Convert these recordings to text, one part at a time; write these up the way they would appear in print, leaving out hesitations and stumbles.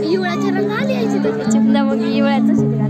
युवळाच्या रंग आली यायची तर चिमणा मग युवळाचं शिकला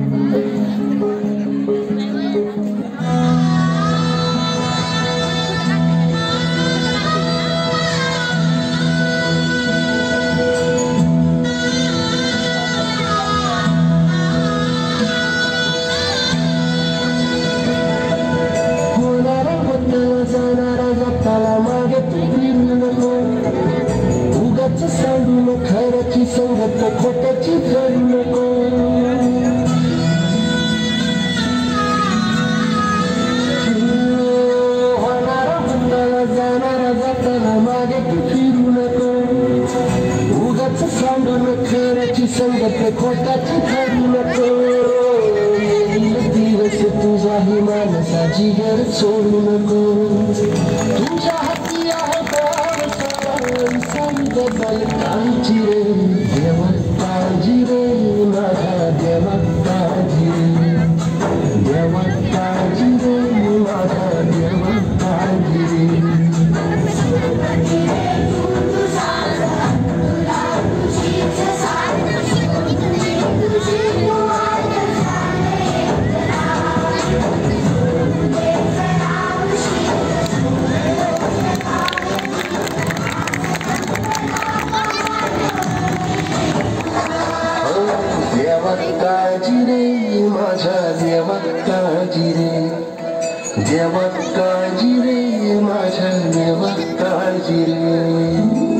खरची संगत खोट्याची करू नको होणारा बंदाला जाणारा जाताना मागे तू फिरू नको उगाच सांडून खरची संगत खोट्याची करू नको येईल दिवस तुझाही मानसाची घर सोडू नको तुझ्या हाती आहे काळजी रे देवा काळजी रे माझ्या देवा काळजी रे देवा काळजी रे माझ्या देवा काळजी रे काळजी रे माझ्या देवा काळजी रे देवा काळजी रे माझ्या देवा काळजी रे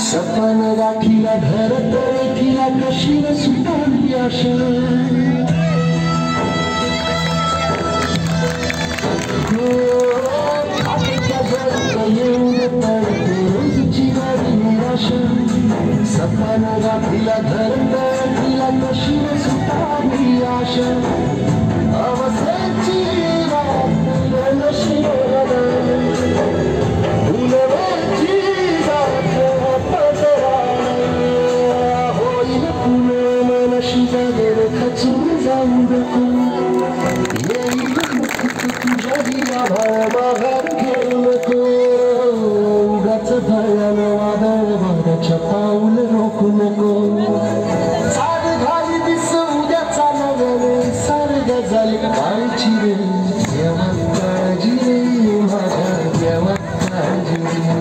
सपन गाठीला धरत रेखीला कशी न सुटावी आशा येऊन पडते रोजची गाडी निराशा सपन गाठीला धरत रेखीला कशी न सुटावी आशा अवसेची रात नशी पाऊल रोखू नको सार घाली दिस उद्याचा नव्याने सारग झाली काळजी रे देवा काळजी रे माझ्या देवा काळजी रे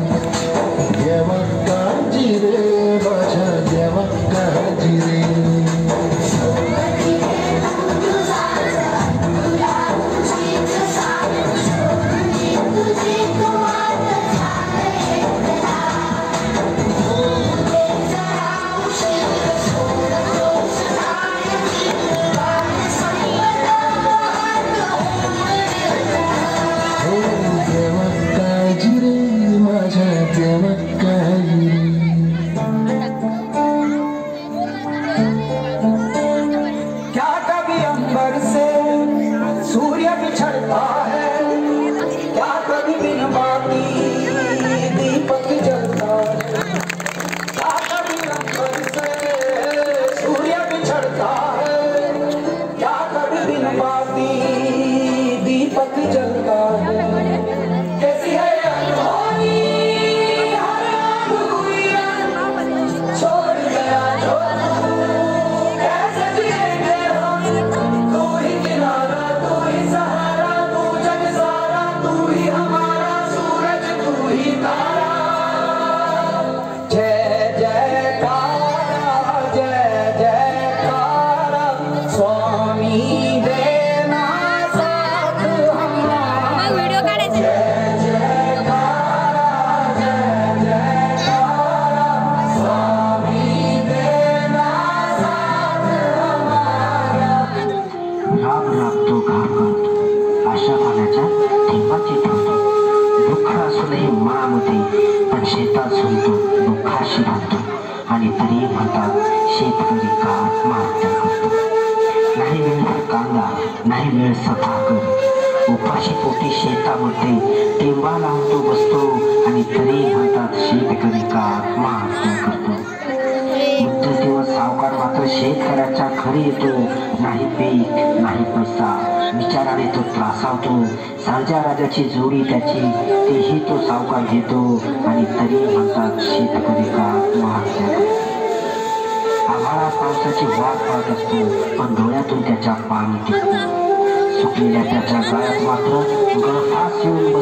देवा काळजी रे माझ्या देवा काळजी रे मनामध्ये, पण शेतात झुलतो, दुःखाशी भरतो आणि तरी म्हणतात शेतकरी का आत्महत्या करतो. नाही मिळत कांदा, नाही मिळत भाकर, उपाशी पोटी शेतामध्ये टेंबा लावतो बसतो आणि तरी म्हणतात शेतकरी का आत्महत्या करतो. दिवस सावकार मात्र शेतकऱ्याच्या घरी येतो, नाही पीक नाही पैसा, विचाराने तो त्रासावतो. सारख्या राजाची जोडी त्याची, तेही तो सावकार घेतो आणि तरी म्हणतात शेतकरी का आत्महत्या करतो. आभाळात पावसाची वाट पाहत असतो, पण डोळ्यातून त्याच्या पाणी टिकतो. सुकलेल्या त्याच्या गळ्यात मात्र गळफास येऊन